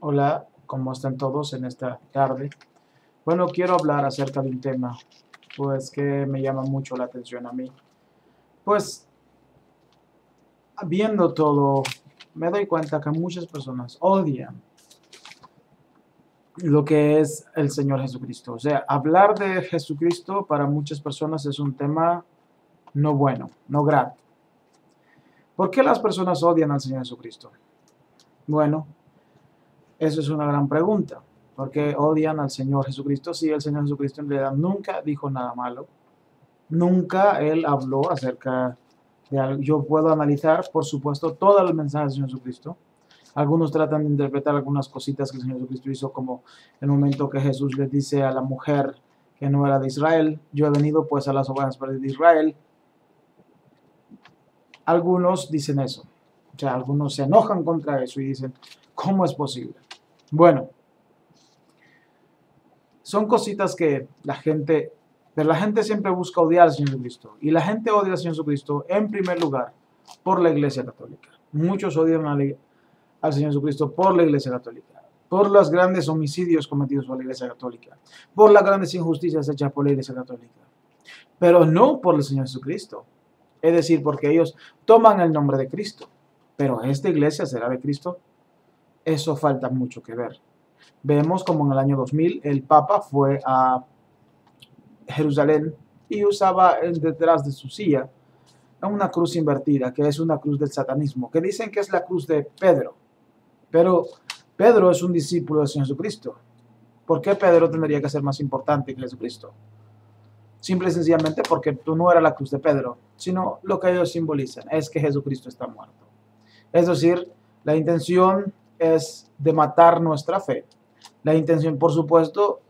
Hola, ¿cómo están todos en esta tarde? Bueno, quiero hablar acerca de un tema, pues que me llama mucho la atención a mí. Pues viendo todo, me doy cuenta que muchas personas odian lo que es el Señor Jesucristo. O sea, hablar de Jesucristo para muchas personas es un tema no bueno, no grato. ¿Por qué las personas odian al Señor Jesucristo? Bueno, eso es una gran pregunta. ¿Por qué odian al Señor Jesucristo? Si el Señor Jesucristo en realidad nunca dijo nada malo. Nunca él habló acerca de algo. Yo puedo analizar, por supuesto, todo el mensaje del Señor Jesucristo. Algunos tratan de interpretar algunas cositas que el Señor Jesucristo hizo, como el momento que Jesús le dice a la mujer que no era de Israel: yo he venido pues a las ovejas perdidas de Israel. Algunos dicen eso. O sea, algunos se enojan contra eso y dicen, ¿cómo es posible? Bueno, son cositas que pero la gente siempre busca odiar al Señor Jesucristo. Y la gente odia al Señor Jesucristo en primer lugar por la Iglesia Católica. Muchos odian al Señor Jesucristo por la Iglesia Católica, por los grandes homicidios cometidos por la Iglesia Católica, por las grandes injusticias hechas por la Iglesia Católica, pero no por el Señor Jesucristo. Es decir, porque ellos toman el nombre de Cristo, pero ¿esta iglesia será de Cristo? Eso falta mucho que ver. Vemos como en el año 2000 el Papa fue a Jerusalén y usaba detrás de su silla una cruz invertida, que es una cruz del satanismo, que dicen que es la cruz de Pedro. Pero Pedro es un discípulo del Señor Jesucristo. ¿Por qué Pedro tendría que ser más importante que Jesucristo? Simple y sencillamente porque tú no eras la cruz de Pedro, sino lo que ellos simbolizan es que Jesucristo está muerto. Es decir, la intención es de matar nuestra fe. La intención, por supuesto,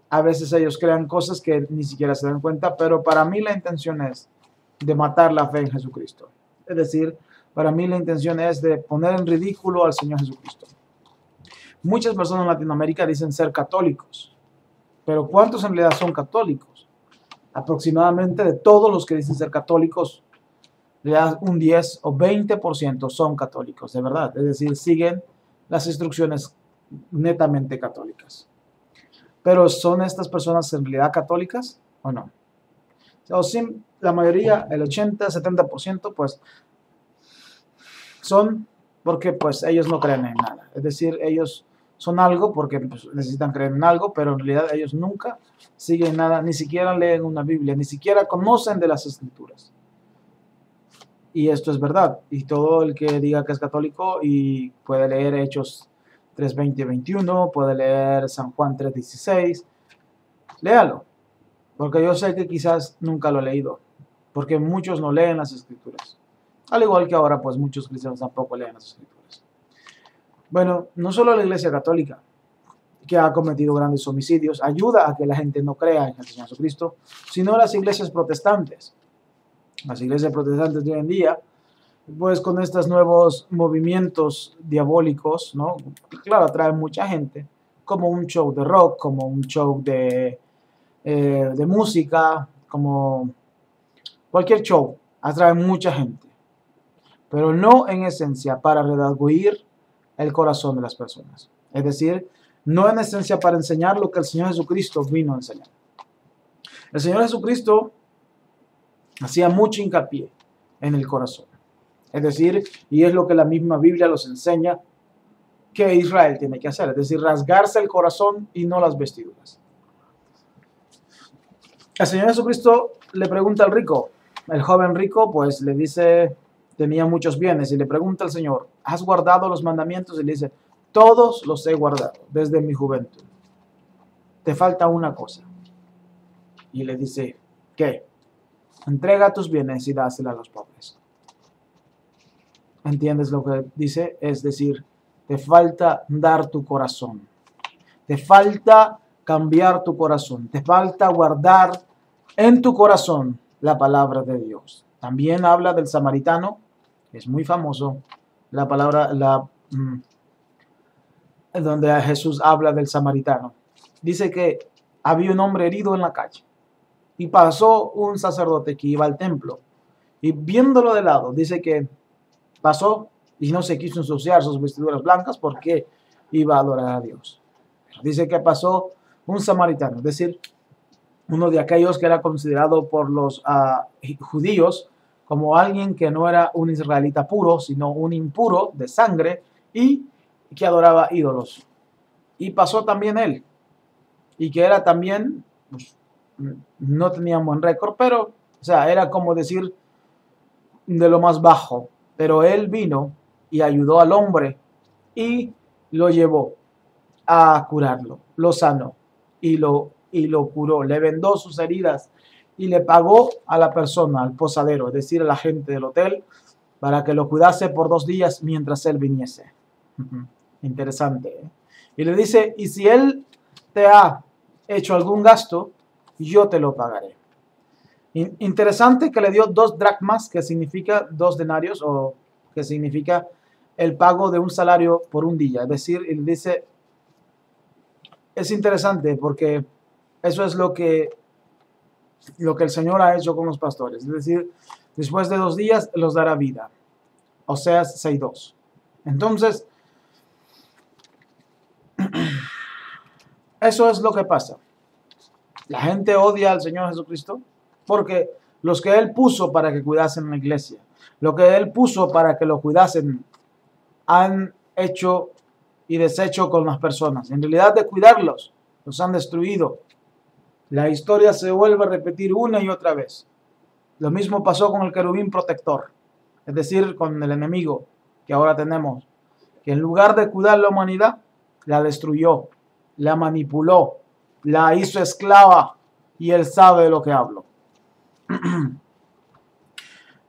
a veces ellos crean cosas que ni siquiera se dan cuenta, pero para mí la intención es de matar la fe en Jesucristo. Es decir, para mí la intención es de poner en ridículo al Señor Jesucristo. Muchas personas en Latinoamérica dicen ser católicos, pero ¿cuántos en realidad son católicos? Aproximadamente de todos los que dicen ser católicos, un 10 o 20% son católicos, de verdad. Es decir, siguen las instrucciones netamente católicas. Pero ¿son estas personas en realidad católicas o no? O sí, la mayoría, el 80-70%, pues son porque pues ellos no creen en nada. Es decir, ellos son algo porque pues, necesitan creer en algo, pero en realidad ellos nunca siguen nada, ni siquiera leen una Biblia, ni siquiera conocen de las Escrituras. Y esto es verdad. Y todo el que diga que es católico y puede leer Hechos 3:20-21, puede leer San Juan 3:16, léalo. Porque yo sé que quizás nunca lo he leído, porque muchos no leen las Escrituras. Al igual que ahora, pues muchos cristianos tampoco leen las Escrituras. Bueno, no solo la Iglesia Católica, que ha cometido grandes homicidios, ayuda a que la gente no crea en el Señor Jesucristo, sino las iglesias protestantes. Las iglesias protestantes de hoy en día, pues con estos nuevos movimientos diabólicos, ¿no? Claro, atraen mucha gente, como un show de rock, como un show de música, como cualquier show, atrae mucha gente, pero no en esencia para redarguir el corazón de las personas. Es decir, no en esencia para enseñar lo que el Señor Jesucristo vino a enseñar. El Señor Jesucristo hacía mucho hincapié en el corazón. Es decir, y es lo que la misma Biblia los enseña que Israel tiene que hacer. Es decir, rasgarse el corazón y no las vestiduras. El Señor Jesucristo le pregunta al rico. El joven rico pues le dice, tenía muchos bienes, y le pregunta al Señor, ¿has guardado los mandamientos? Y le dice, todos los he guardado desde mi juventud. Te falta una cosa. Y le dice, ¿qué? Entrega tus bienes y dásela a los pobres. ¿Entiendes lo que dice? Es decir, te falta dar tu corazón. Te falta cambiar tu corazón. Te falta guardar en tu corazón la palabra de Dios. También habla del samaritano, que es muy famoso, la palabra, donde Jesús habla del samaritano. Dice que había un hombre herido en la calle y pasó un sacerdote que iba al templo y viéndolo de lado, dice que pasó y no se quiso ensuciar sus vestiduras blancas porque iba a adorar a Dios. Dice que pasó un samaritano, es decir, uno de aquellos que era considerado por los judíos como alguien que no era un israelita puro, sino un impuro de sangre y que adoraba ídolos. Y pasó también él, y que era también, pues, no tenía un buen récord, pero, o sea, era como decir de lo más bajo, pero él vino y ayudó al hombre y lo llevó a curarlo, lo sanó y lo curó, le vendó sus heridas y le pagó a la persona, al posadero, es decir, a la gente del hotel, para que lo cuidase por 2 días mientras él viniese. Interesante, ¿eh? Y le dice, y si él te ha hecho algún gasto, yo te lo pagaré. Interesante que le dio 2 dracmas, que significa 2 denarios, o que significa el pago de un salario por un día. Es decir, él dice, es interesante porque eso es lo que el Señor ha hecho con los pastores. Es decir, después de 2 días los dará vida. Oseas 6:2. Entonces, eso es lo que pasa. La gente odia al Señor Jesucristo porque los que Él puso para que cuidasen la iglesia, lo que Él puso para que lo cuidasen, han hecho y deshecho con las personas. En realidad, de cuidarlos, los han destruido. La historia se vuelve a repetir una y otra vez. Lo mismo pasó con el querubín protector, es decir, con el enemigo que ahora tenemos, que en lugar de cuidar la humanidad, la destruyó, la manipuló, la hizo esclava, y él sabe de lo que hablo.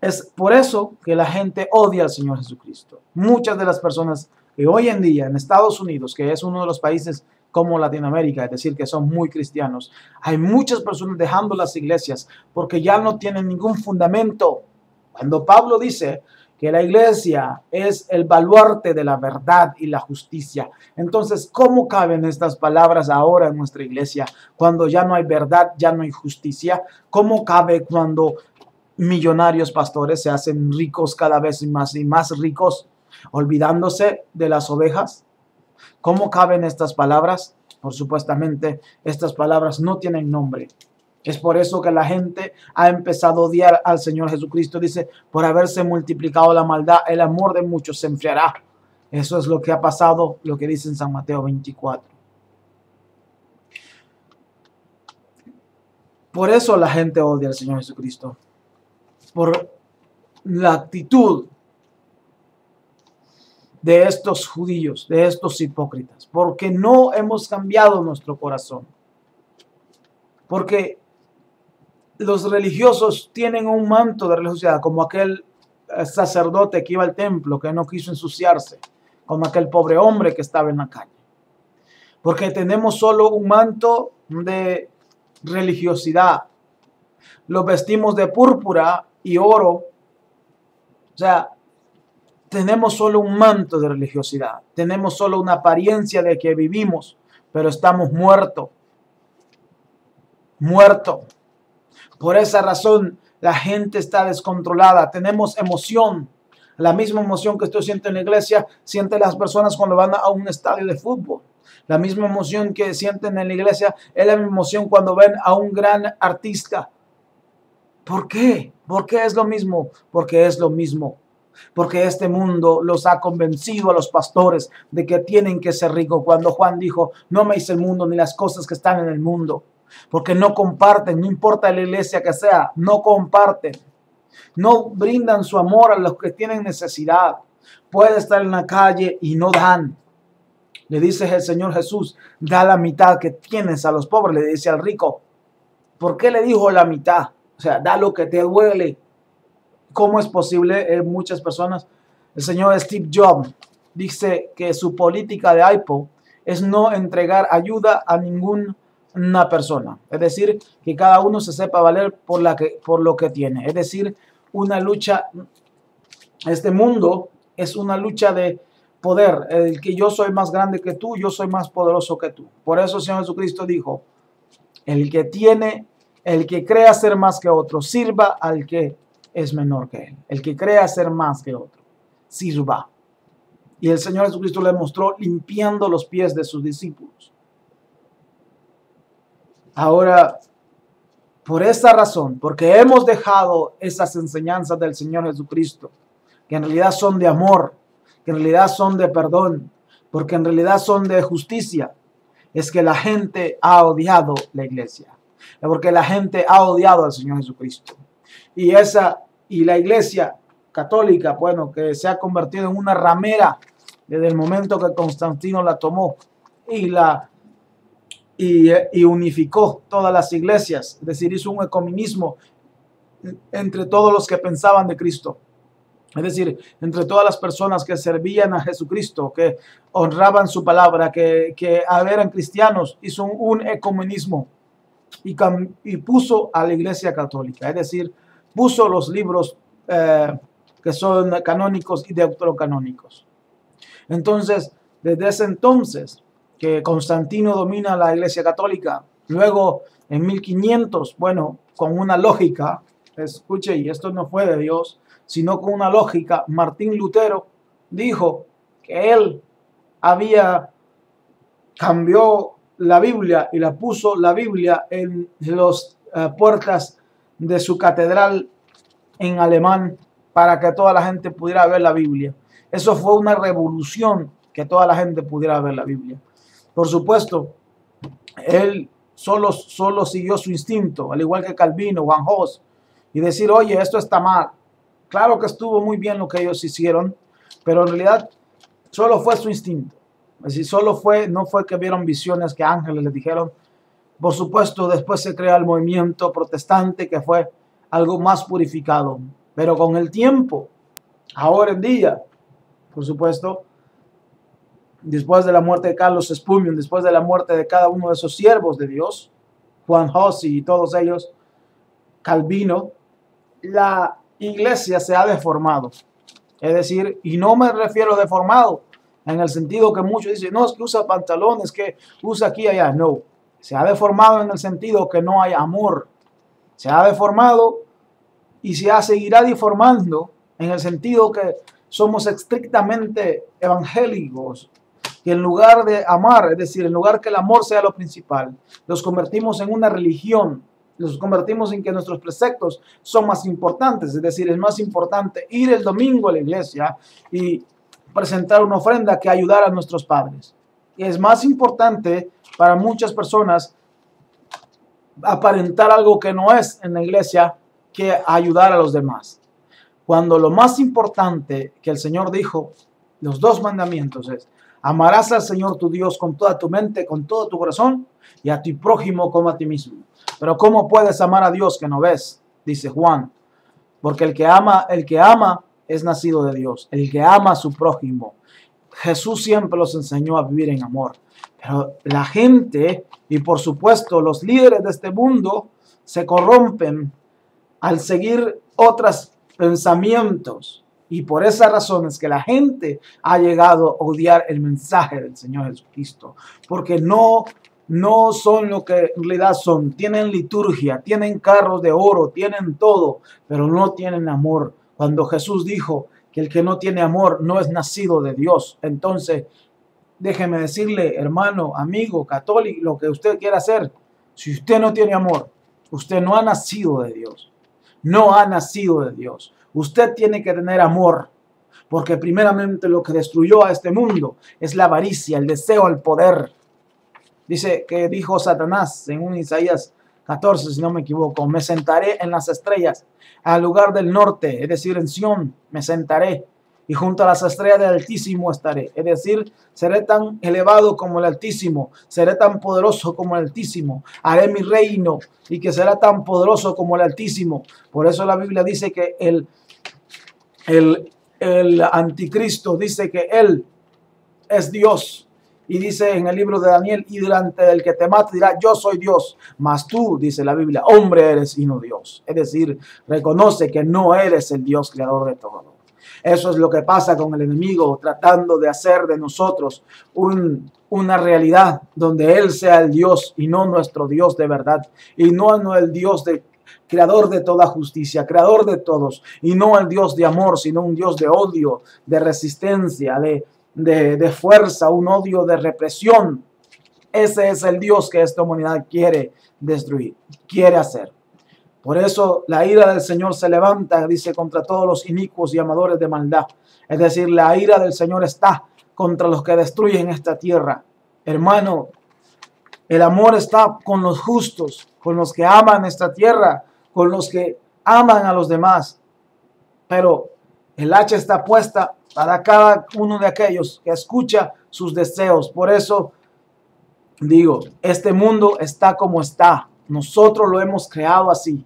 Es por eso que la gente odia al Señor Jesucristo. Muchas de las personas que hoy en día en Estados Unidos, que es uno de los países como Latinoamérica, es decir, que son muy cristianos, hay muchas personas dejando las iglesias porque ya no tienen ningún fundamento. Cuando Pablo dice que la iglesia es el baluarte de la verdad y la justicia, entonces, ¿cómo caben estas palabras ahora en nuestra iglesia cuando ya no hay verdad, ya no hay justicia? ¿Cómo cabe cuando millonarios pastores se hacen ricos cada vez más y más ricos, olvidándose de las ovejas? ¿Cómo caben estas palabras? Por supuestamente, estas palabras no tienen nombre. Es por eso que la gente ha empezado a odiar al Señor Jesucristo. Dice, por haberse multiplicado la maldad, el amor de muchos se enfriará. Eso es lo que ha pasado, lo que dice en San Mateo 24. Por eso la gente odia al Señor Jesucristo. Por la actitud de estos judíos, de estos hipócritas, porque no hemos cambiado nuestro corazón, porque los religiosos tienen un manto de religiosidad, como aquel sacerdote que iba al templo, que no quiso ensuciarse, como aquel pobre hombre que estaba en la calle, porque tenemos solo un manto de religiosidad, los vestimos de púrpura y oro, o sea, tenemos solo un manto de religiosidad. Tenemos solo una apariencia de que vivimos, pero estamos muertos. Muertos. Por esa razón, la gente está descontrolada. Tenemos emoción. La misma emoción que estoy sintiendo en la iglesia, sienten las personas cuando van a un estadio de fútbol. La misma emoción que sienten en la iglesia es la misma emoción cuando ven a un gran artista. ¿Por qué? ¿Por qué es lo mismo? Porque es lo mismo. Porque este mundo los ha convencido a los pastores de que tienen que ser ricos. Cuando Juan dijo, no me hice el mundo ni las cosas que están en el mundo. Porque no comparten, no importa la iglesia que sea, no comparten. No brindan su amor a los que tienen necesidad. Puede estar en la calle y no dan. Le dice el Señor Jesús, da la mitad que tienes a los pobres. Le dice al rico, ¿por qué le dijo la mitad? O sea, da lo que te duele. ¿Cómo es posible? Muchas personas, el señor Steve Jobs dice que su política de Apple es no entregar ayuda a ninguna persona. Es decir, que cada uno se sepa valer por lo que tiene. Es decir, una lucha, este mundo es una lucha de poder. El que yo soy más grande que tú, yo soy más poderoso que tú. Por eso el Señor Jesucristo dijo, el que crea ser más que otro, sirva al que es menor que él. El que crea ser más que otro, sirva. Y el Señor Jesucristo le mostró limpiando los pies de sus discípulos. Ahora, por esta razón, porque hemos dejado esas enseñanzas del Señor Jesucristo, que en realidad son de amor, que en realidad son de perdón, porque en realidad son de justicia, es que la gente ha odiado la iglesia. Es porque la gente ha odiado al Señor Jesucristo. Y la iglesia católica, bueno, que se ha convertido en una ramera desde el momento que Constantino la tomó y unificó todas las iglesias, es decir, hizo un ecumenismo entre todos los que pensaban de Cristo. Es decir, entre todas las personas que servían a Jesucristo, que honraban su palabra, que eran cristianos, hizo un ecumenismo y puso a la iglesia católica. Es decir, puso los libros que son canónicos y deuterocanónicos. Entonces, desde ese entonces que Constantino domina la iglesia católica, luego en 1500, bueno, con una lógica, escuche, y esto no fue de Dios, sino con una lógica, Martín Lutero dijo que él cambió la Biblia y la puso la Biblia en las puertas de su catedral en alemán para que toda la gente pudiera ver la Biblia. Eso fue una revolución, que toda la gente pudiera ver la Biblia. Por supuesto, él solo siguió su instinto, al igual que Calvino, Van Hus, y decir, oye, esto está mal. Claro que estuvo muy bien lo que ellos hicieron, pero en realidad solo fue su instinto. Es decir, no fue que vieron visiones que ángeles les dijeron. Por supuesto, después se crea el movimiento protestante, que fue algo más purificado. Pero con el tiempo, ahora en día, por supuesto, después de la muerte de Carlos Spurgeon, después de la muerte de cada uno de esos siervos de Dios, Juan Hussey y todos ellos, Calvino, la iglesia se ha deformado. Es decir, y no me refiero a deformado en el sentido que muchos dicen, no, es que usa pantalones, que usa aquí y allá. No, se ha deformado en el sentido que no hay amor. Se ha deformado y seguirá deformando en el sentido que somos estrictamente evangélicos, que en lugar de amar, es decir, en lugar que el amor sea lo principal, los convertimos en una religión. Los convertimos en que nuestros preceptos son más importantes, es decir, es más importante ir el domingo a la iglesia y presentar una ofrenda que ayudar a nuestros padres. Y es más importante para muchas personas aparentar algo que no es en la iglesia que ayudar a los demás. Cuando lo más importante que el Señor dijo, los 2 mandamientos es, amarás al Señor tu Dios con toda tu mente, con todo tu corazón y a tu prójimo como a ti mismo. Pero ¿cómo puedes amar a Dios que no ves? Dice Juan. Porque el que ama es nacido de Dios. El que ama a su prójimo. Jesús siempre los enseñó a vivir en amor. Pero la gente y por supuesto los líderes de este mundo se corrompen al seguir otros pensamientos. Y por esa razón es que la gente ha llegado a odiar el mensaje del Señor Jesucristo. Porque no son lo que en realidad son. Tienen liturgia, tienen carros de oro, tienen todo, pero no tienen amor. Cuando Jesús dijo que el que no tiene amor no es nacido de Dios. Entonces, déjeme decirle, hermano, amigo, católico, lo que usted quiera hacer, si usted no tiene amor, usted no ha nacido de Dios. No ha nacido de Dios. Usted tiene que tener amor, porque primeramente lo que destruyó a este mundo es la avaricia, el deseo, el poder. Dijo Satanás en un Isaías 14, si no me equivoco, me sentaré en las estrellas, al lugar del norte, es decir, en Sión, me sentaré, y junto a las estrellas del Altísimo estaré. Es decir, seré tan elevado como el Altísimo, seré tan poderoso como el Altísimo, haré mi reino y que será tan poderoso como el Altísimo. Por eso la Biblia dice que el anticristo dice que él es Dios. Y dice en el libro de Daniel, y delante del que te mate dirá, yo soy Dios. Mas tú, dice la Biblia, hombre eres y no Dios. Es decir, reconoce que no eres el Dios creador de todo. Eso es lo que pasa con el enemigo, tratando de hacer de nosotros una realidad donde Él sea el Dios y no nuestro Dios de verdad. Y no el Dios creador de toda justicia, creador de todos. Y no el Dios de amor, sino un Dios de odio, de resistencia, de fuerza, un odio de represión. Ese es el Dios que esta humanidad quiere destruir, quiere hacer. Por eso la ira del Señor se levanta, dice, contra todos los inicuos y amadores de maldad. Es decir, la ira del Señor está contra los que destruyen esta tierra. Hermano, el amor está con los justos, con los que aman esta tierra, con los que aman a los demás. Pero el hacha está puesta para cada uno de aquellos que escucha sus deseos. Por eso digo, este mundo está como está. Nosotros lo hemos creado así.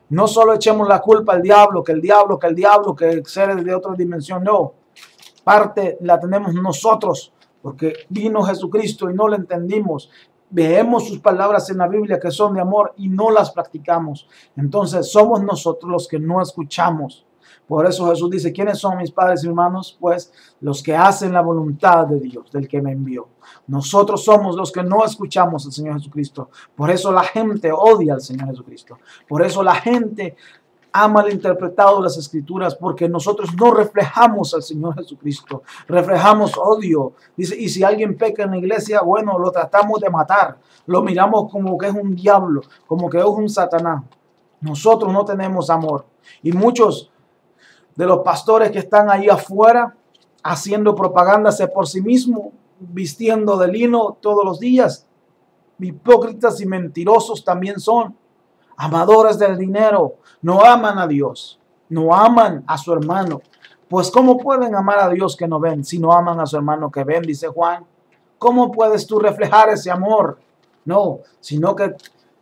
No solo echemos la culpa al diablo, que seres de otra dimensión. No, parte la tenemos nosotros, porque vino Jesucristo y no lo entendimos. Veemos sus palabras en la Biblia que son de amor y no las practicamos. Entonces somos nosotros los que no escuchamos. Por eso Jesús dice, ¿quiénes son mis padres y hermanos? Pues los que hacen la voluntad de Dios, del que me envió. Nosotros somos los que no escuchamos al Señor Jesucristo. Por eso la gente odia al Señor Jesucristo. Por eso la gente ha malinterpretado las Escrituras, porque nosotros no reflejamos al Señor Jesucristo. Reflejamos odio. Dice, y si alguien peca en la iglesia, bueno, lo tratamos de matar. Lo miramos como que es un diablo, como que es un Satanás. Nosotros no tenemos amor. Y muchos de los pastores que están ahí afuera haciendo propagándase por sí mismos, vistiendo de lino todos los días, hipócritas y mentirosos también son, amadores del dinero, no aman a Dios, no aman a su hermano. Pues ¿cómo pueden amar a Dios que no ven si no aman a su hermano que ven? Dice Juan. ¿Cómo puedes tú reflejar ese amor? No, sino que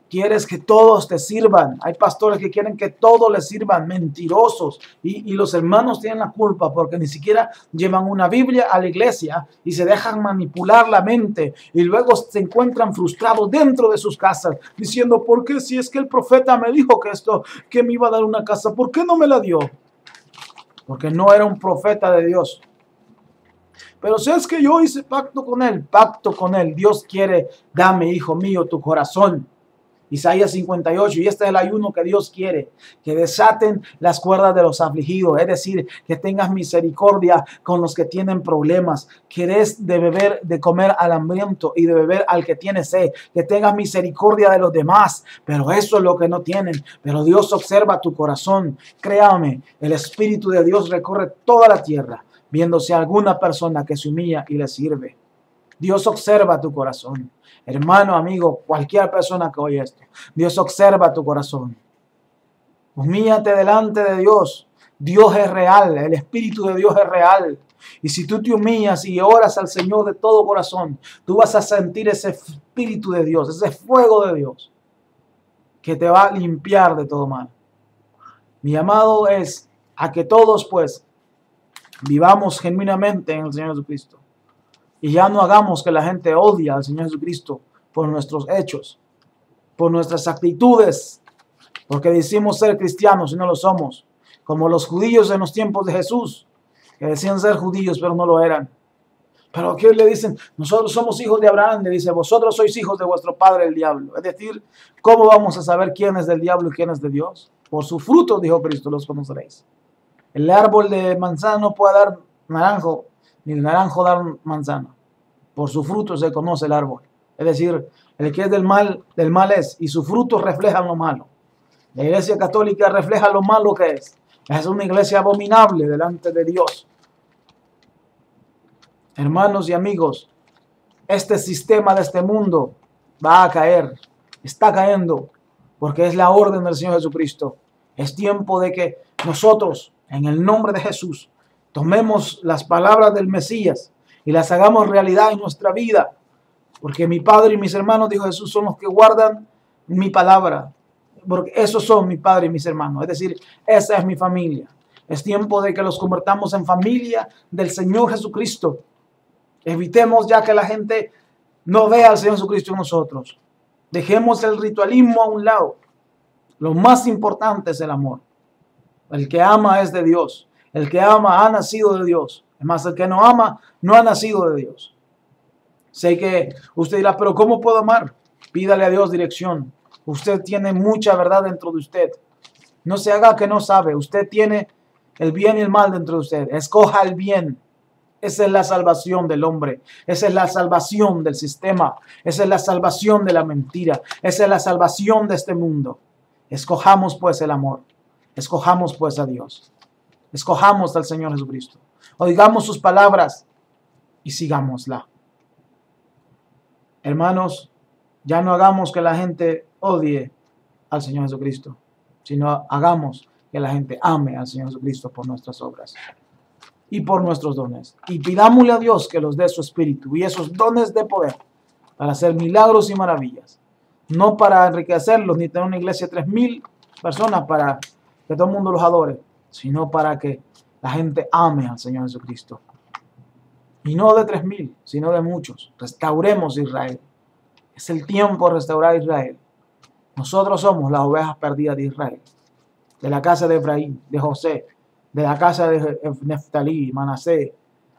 quieres que todos te sirvan. Hay pastores que quieren que todos les sirvan, mentirosos. Y los hermanos tienen la culpa porque ni siquiera llevan una Biblia a la iglesia y se dejan manipular la mente. Y luego se encuentran frustrados dentro de sus casas diciendo, ¿por qué si es que el profeta me dijo que me iba a dar una casa? ¿Por qué no me la dio? Porque no era un profeta de Dios. Pero si es que yo hice pacto con él. Dios quiere, dame, hijo mío, tu corazón. Isaías 58, y este es el ayuno que Dios quiere, que desaten las cuerdas de los afligidos, es decir, que tengas misericordia con los que tienen problemas, que des de beber, de comer al hambriento y de beber al que tiene sed, que tengas misericordia de los demás, pero eso es lo que no tienen. Pero Dios observa tu corazón, créame, el Espíritu de Dios recorre toda la tierra, viéndose alguna persona que se humilla y le sirve. Dios observa tu corazón. Hermano, amigo, cualquier persona que oye esto, Dios observa tu corazón. Humíllate delante de Dios. Dios es real, el Espíritu de Dios es real. Y si tú te humillas y oras al Señor de todo corazón, tú vas a sentir ese Espíritu de Dios, ese fuego de Dios, que te va a limpiar de todo mal. Mi llamado es a que todos, pues, vivamos genuinamente en el Señor Jesucristo. Y ya no hagamos que la gente odie al Señor Jesucristo por nuestros hechos, por nuestras actitudes, porque decimos ser cristianos y no lo somos, como los judíos en los tiempos de Jesús, que decían ser judíos pero no lo eran. Pero aquí le dicen, nosotros somos hijos de Abraham, le dice, vosotros sois hijos de vuestro padre el diablo. Es decir, ¿cómo vamos a saber quién es del diablo y quién es de Dios? Por sus frutos, dijo Cristo, los conoceréis. El árbol de manzana no puede dar naranjo, ni el naranjo dar manzana. Por su fruto se conoce el árbol. Es decir, el que es del mal es, y sus frutos reflejan lo malo. La iglesia católica refleja lo malo que es. Es una iglesia abominable delante de Dios. Hermanos y amigos, este sistema de este mundo va a caer, está cayendo, porque es la orden del Señor Jesucristo. Es tiempo de que nosotros, en el nombre de Jesús, tomemos las palabras del Mesías y las hagamos realidad en nuestra vida. Porque mi Padre y mis hermanos, dijo Jesús, son los que guardan mi palabra. Porque esos son mi Padre y mis hermanos. Es decir, esa es mi familia. Es tiempo de que los convertamos en familia del Señor Jesucristo. Evitemos ya que la gente no vea al Señor Jesucristo en nosotros. Dejemos el ritualismo a un lado. Lo más importante es el amor. El que ama es de Dios. El que ama ha nacido de Dios. Además, el que no ama no ha nacido de Dios. Sé que usted dirá, pero ¿cómo puedo amar? Pídale a Dios dirección. Usted tiene mucha verdad dentro de usted. No se haga que no sabe. Usted tiene el bien y el mal dentro de usted. Escoja el bien. Esa es la salvación del hombre. Esa es la salvación del sistema. Esa es la salvación de la mentira. Esa es la salvación de este mundo. Escojamos pues el amor. Escojamos pues a Dios. Escojamos al Señor Jesucristo. Oigamos sus palabras y sigámosla. Hermanos, ya no hagamos que la gente odie al Señor Jesucristo, sino hagamos que la gente ame al Señor Jesucristo por nuestras obras y por nuestros dones. Y pidámosle a Dios que los dé su espíritu y esos dones de poder para hacer milagros y maravillas. No para enriquecerlos ni tener una iglesia de 3,000 personas para que todo el mundo los adore, sino para que la gente ame al Señor Jesucristo. Y no de 3,000, sino de muchos. Restauremos Israel. Es el tiempo de restaurar Israel. Nosotros somos las ovejas perdidas de Israel. De la casa de Efraín, de José, de la casa de Neftalí, Manasés,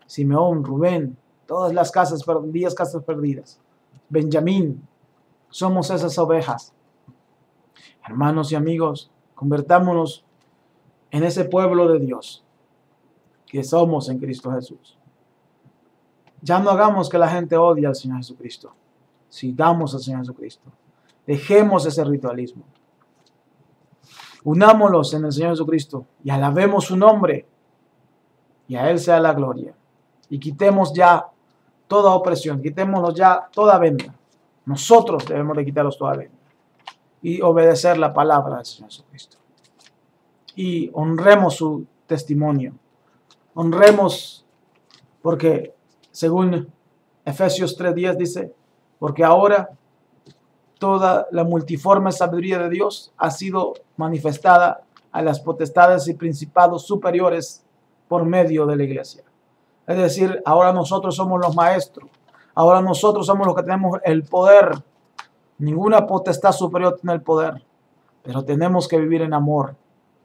Simeón, Rubén, todas las casas perdidas. Benjamín, somos esas ovejas. Hermanos y amigos, convertámonos en ese pueblo de Dios que somos en Cristo Jesús. Ya no hagamos que la gente odie al Señor Jesucristo. Sigamos al Señor Jesucristo. Dejemos ese ritualismo. Unámonos en el Señor Jesucristo y alabemos su nombre. Y a Él sea la gloria. Y quitemos ya toda opresión. Quitémonos ya toda venda. Nosotros debemos de quitarlos toda venda. Y obedecer la palabra del Señor Jesucristo. Y honremos su testimonio. Honremos porque según Efesios 3:10 dice, porque ahora toda la multiforme sabiduría de Dios ha sido manifestada a las potestades y principados superiores por medio de la iglesia. Es decir, ahora nosotros somos los maestros. Ahora nosotros somos los que tenemos el poder. Ninguna potestad superior tiene el poder. Pero tenemos que vivir en amor,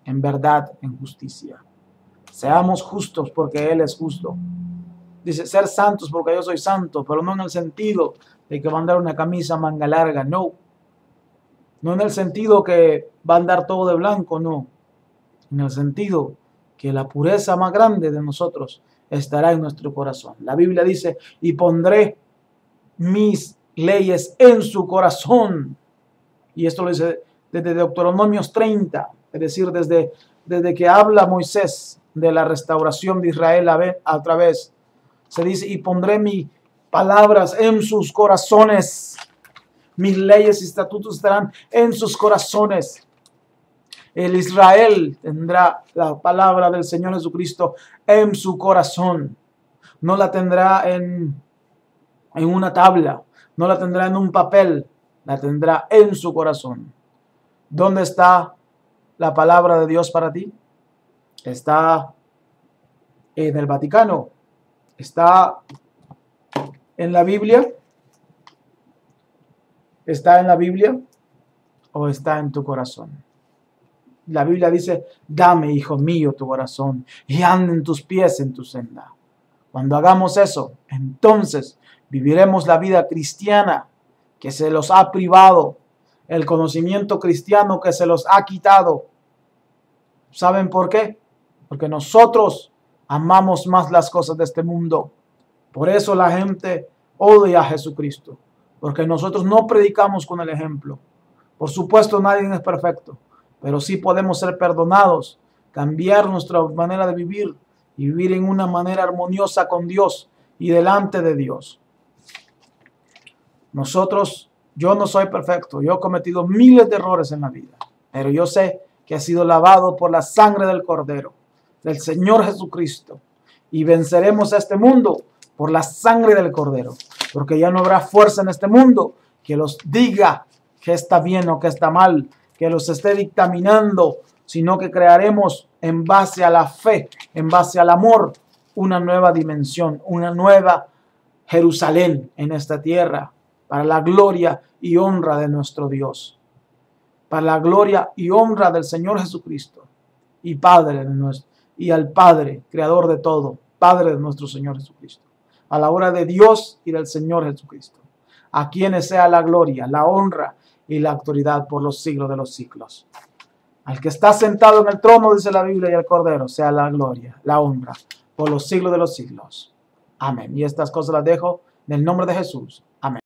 en verdad, en justicia. Seamos justos porque Él es justo. Dice, ser santos porque yo soy santo, pero no en el sentido de que va a andar una camisa manga larga, no. No en el sentido que va a andar todo de blanco, no. En el sentido que la pureza más grande de nosotros estará en nuestro corazón. La Biblia dice, y pondré mis leyes en su corazón. Y esto lo dice desde Deuteronomios 30, es decir, desde que habla Moisés de la restauración de Israel a través. Se dice, y pondré mis palabras en sus corazones. Mis leyes y estatutos estarán en sus corazones. El Israel tendrá la palabra del Señor Jesucristo en su corazón. No la tendrá en una tabla. No la tendrá en un papel. La tendrá en su corazón. ¿Dónde está la palabra de Dios para ti? Está en el Vaticano. ¿Está en la Biblia? ¿Está en la Biblia o está en tu corazón? La Biblia dice, dame, hijo mío, tu corazón y anden tus pies en tu senda. Cuando hagamos eso, entonces viviremos la vida cristiana que se los ha privado, el conocimiento cristiano que se los ha quitado. ¿Saben por qué? Porque nosotros amamos más las cosas de este mundo. Por eso la gente odia a Jesucristo. Porque nosotros no predicamos con el ejemplo. Por supuesto, nadie es perfecto. Pero sí podemos ser perdonados, cambiar nuestra manera de vivir y vivir en una manera armoniosa con Dios y delante de Dios. Yo no soy perfecto. Yo he cometido miles de errores en la vida. Pero yo sé que he sido lavado por la sangre del Cordero, del Señor Jesucristo. Y venceremos a este mundo por la sangre del Cordero. Porque ya no habrá fuerza en este mundo que los diga que está bien o que está mal, que los esté dictaminando, sino que crearemos en base a la fe, en base al amor, una nueva dimensión, una nueva Jerusalén en esta tierra, para la gloria y honra de nuestro Dios, para la gloria y honra del Señor Jesucristo y Padre de nuestro, y al Padre, Creador de todo, Padre de nuestro Señor Jesucristo, a la hora de Dios y del Señor Jesucristo, a quienes sea la gloria, la honra y la autoridad por los siglos de los siglos. Al que está sentado en el trono, dice la Biblia, y al Cordero, sea la gloria, la honra por los siglos de los siglos. Amén. Y estas cosas las dejo en el nombre de Jesús. Amén.